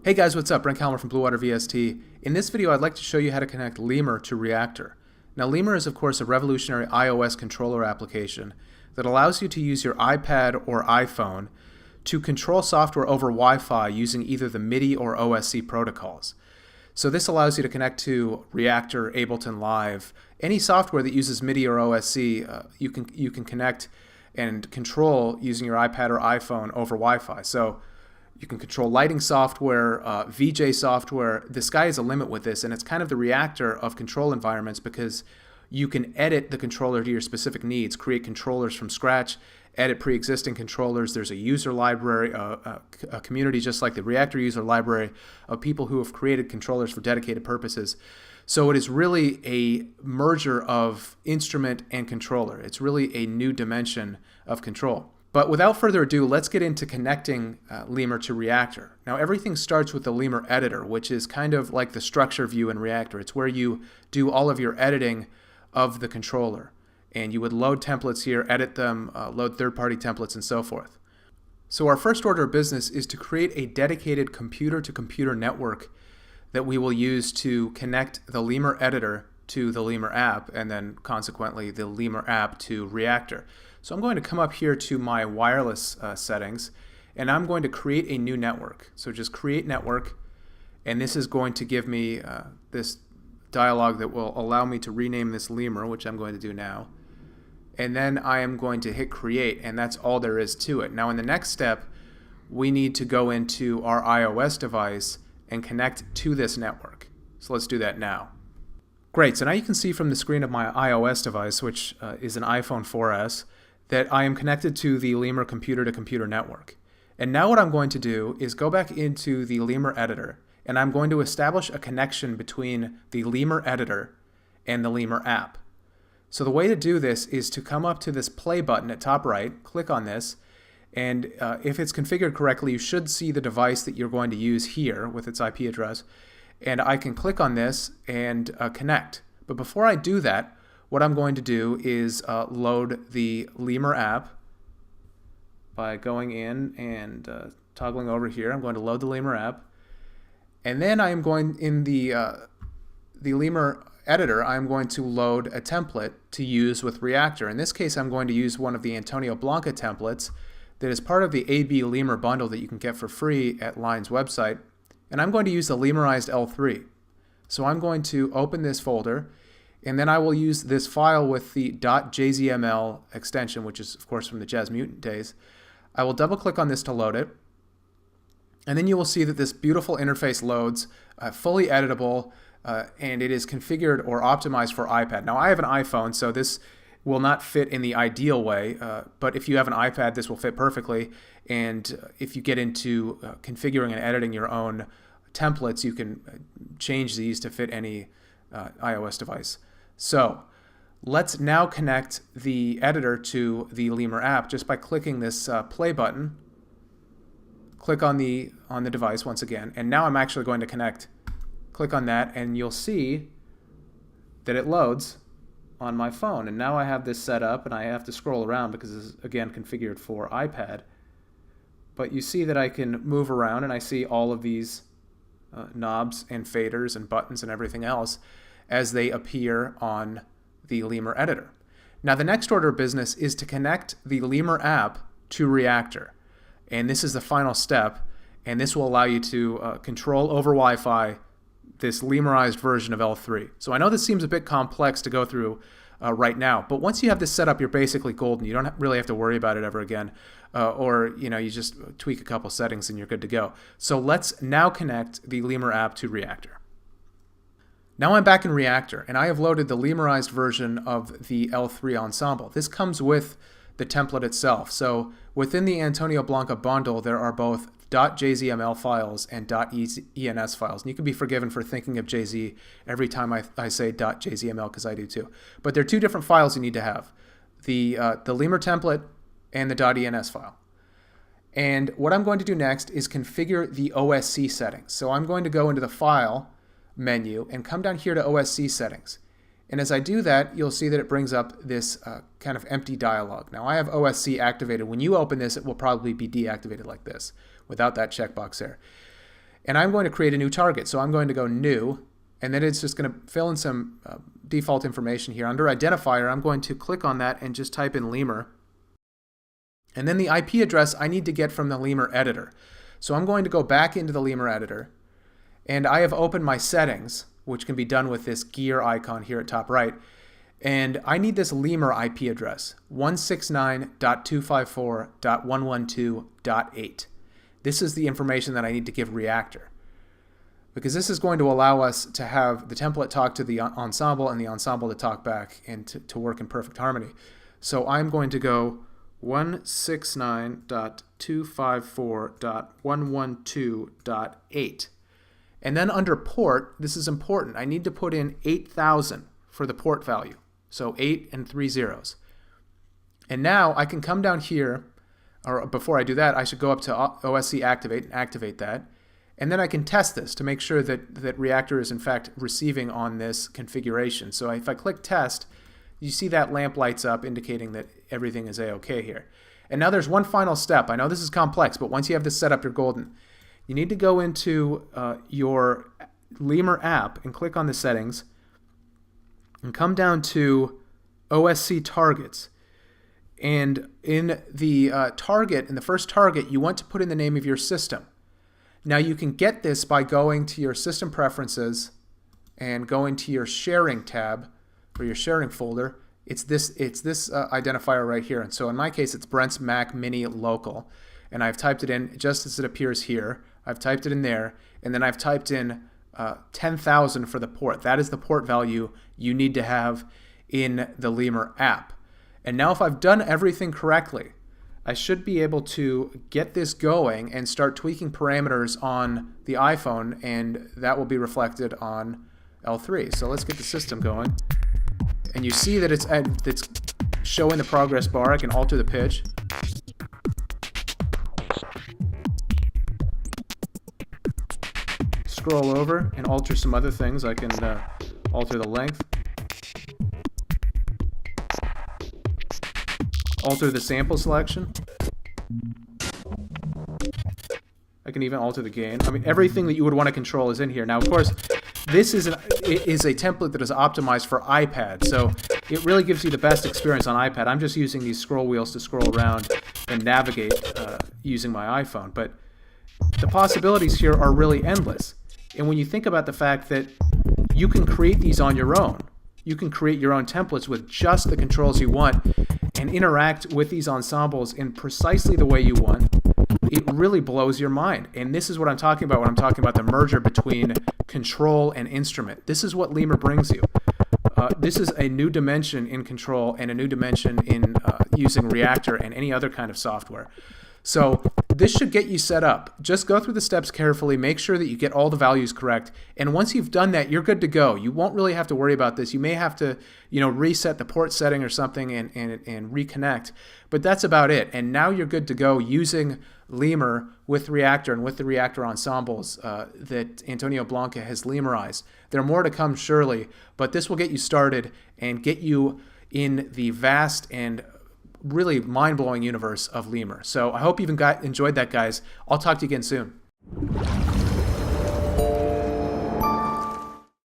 Hey guys, what's up? Brent Calmer from Blue Water VST. In this video, I'd like to show you how to connect Lemur to Reaktor. Now, Lemur is, of course, a revolutionary iOS controller application that allows you to use your iPad or iPhone to control software over Wi-Fi using either the MIDI or OSC protocols. So this allows you to connect to Reaktor, Ableton Live, any software that uses MIDI or OSC. You can connect and control using your iPad or iPhone over Wi-Fi. So you can control lighting software, VJ software. The sky is a limit with this, and it's kind of the Reaktor of control environments because you can edit the controller to your specific needs, create controllers from scratch, edit pre-existing controllers. There's a user library, a community just like the Reaktor user library of people who have created controllers for dedicated purposes. So it is really a merger of instrument and controller. It's really a new dimension of control. But without further ado, let's get into connecting Lemur to Reaktor. Now, everything starts with the Lemur editor, which is kind of like the structure view in Reaktor. It's where you do all of your editing of the controller. And you would load templates here, edit them, load third-party templates, and so forth. So our first order of business is to create a dedicated computer-to-computer network that we will use to connect the Lemur editor to the Lemur app, and then consequently the Lemur app to Reaktor. So I'm going to come up here to my wireless settings, and I'm going to create a new network. So just create network, and this is going to give me this dialog that will allow me to rename this Lemur, which I'm going to do now. And then I am going to hit create, and that's all there is to it. Now in the next step, we need to go into our iOS device and connect to this network. So let's do that now. Great, so now you can see from the screen of my iOS device, which is an iPhone 4S, that I am connected to the Lemur computer-to-computer network. And now what I'm going to do is go back into the Lemur editor, and I'm going to establish a connection between the Lemur editor and the Lemur app. So the way to do this is to come up to this play button at top right, click on this, and if it's configured correctly, you should see the device that you're going to use here with its IP address. And I can click on this and connect. But before I do that, what I'm going to do is load the Lemur app by going in and toggling over here. I'm going to load the Lemur app. And then I am going, in the Lemur editor, I'm going to load a template to use with Reaktor. In this case, I'm going to use one of the Antonio Blanca templates that is part of the AB Lemur bundle that you can get for free at Line's website. And I'm going to use the Lemurized L3. So I'm going to open this folder, and then I will use this file with the .jzml extension, which is, of course, from the Jazz Mutant days. I will double-click on this to load it, and then you will see that this beautiful interface loads, fully editable, and it is configured or optimized for iPad. Now, I have an iPhone, so this will not fit in the ideal way, but if you have an iPad, this will fit perfectly. And if you get into configuring and editing your own templates, you can change these to fit any iOS device. So let's now connect the editor to the Lemur app just by clicking this play button. Click on the device once again, and now I'm actually going to connect. Click on that, and you'll see that it loads on my phone. And now I have this set up, and I have to scroll around because this is, again, configured for iPad. But you see that I can move around, and I see all of these knobs and faders and buttons and everything else as they appear on the Lemur editor. Now the next order of business is to connect the Lemur app to Reaktor. And this is the final step, and this will allow you to control over Wi-Fi this Lemurized version of L3. So I know this seems a bit complex to go through right now, but once you have this set up, you're basically golden. You don't really have to worry about it ever again, or you just tweak a couple settings and you're good to go. So let's now connect the Lemur app to Reaktor. Now I'm back in Reaktor, and I have loaded the Lemurized version of the L3 ensemble. This comes with the template itself. So within the Antonio Blanca bundle, there are both .jzml files and .ens files. And you can be forgiven for thinking of JZ every time I say .jzml, because I do too. But there are two different files you need to have, the Lemur template and the .ens file. And what I'm going to do next is configure the OSC settings. So I'm going to go into the File menu and come down here to OSC settings. And as I do that, you'll see that it brings up this kind of empty dialog. Now I have OSC activated. When you open this, it will probably be deactivated like this, without that checkbox there. And I'm going to create a new target. So I'm going to go new, and then it's just going to fill in some default information here. Under identifier, I'm going to click on that and just type in Lemur. And then the IP address I need to get from the Lemur editor. So I'm going to go back into the Lemur editor, and I have opened my settings, which can be done with this gear icon here at top right. And I need this Lemur IP address, 169.254.112.8. This is the information that I need to give Reaktor, because this is going to allow us to have the template talk to the ensemble and the ensemble to talk back and to work in perfect harmony. So I'm going to go 169.254.112.8. And then under port, this is important, I need to put in 8000 for the port value. So 8 and 3 zeros. And now I can come down here, or before I do that, I should go up to OSC activate and activate that. And then I can test this to make sure that Reaktor is in fact receiving on this configuration. So if I click test, you see that lamp lights up indicating that everything is A-OK here. And now there's one final step. I know this is complex, but once you have this set up, you're golden. You need to go into your Lemur app and click on the settings and come down to OSC targets. And in the in the first target, you want to put in the name of your system. Now you can get this by going to your system preferences and going to your sharing tab or your sharing folder. It's this identifier right here. And so in my case, it's Brent's Mac Mini Local. And I've typed it in just as it appears here. I've typed it in there, and then I've typed in 10,000 for the port. That is the port value you need to have in the Lemur app. And now if I've done everything correctly, I should be able to get this going and start tweaking parameters on the iPhone, and that will be reflected on L3. So let's get the system going. And you see that it's showing the progress bar. I can alter the pitch. Scroll over and alter some other things. I can alter the length. Alter the sample selection. I can even alter the gain. I mean, everything that you would want to control is in here. Now, of course, this is a template that is optimized for iPad, so it really gives you the best experience on iPad. I'm just using these scroll wheels to scroll around and navigate using my iPhone, but the possibilities here are really endless. And when you think about the fact that you can create these on your own, you can create your own templates with just the controls you want and interact with these ensembles in precisely the way you want, it really blows your mind. And this is what I'm talking about when I'm talking about the merger between control and instrument. This is what Lemur brings you. This is a new dimension in control and a new dimension in using Reaktor and any other kind of software. So this should get you set up. Just go through the steps carefully, make sure that you get all the values correct, and once you've done that, you're good to go. You won't really have to worry about this. You may have to, reset the port setting or something and reconnect, but that's about it. And now you're good to go using Lemur with Reaktor and with the Reaktor ensembles that Antonio Blanca has Lemurized. There are more to come surely, but this will get you started and get you in the vast and really mind-blowing universe of Lemur. So I hope you've enjoyed that, guys. I'll talk to you again soon.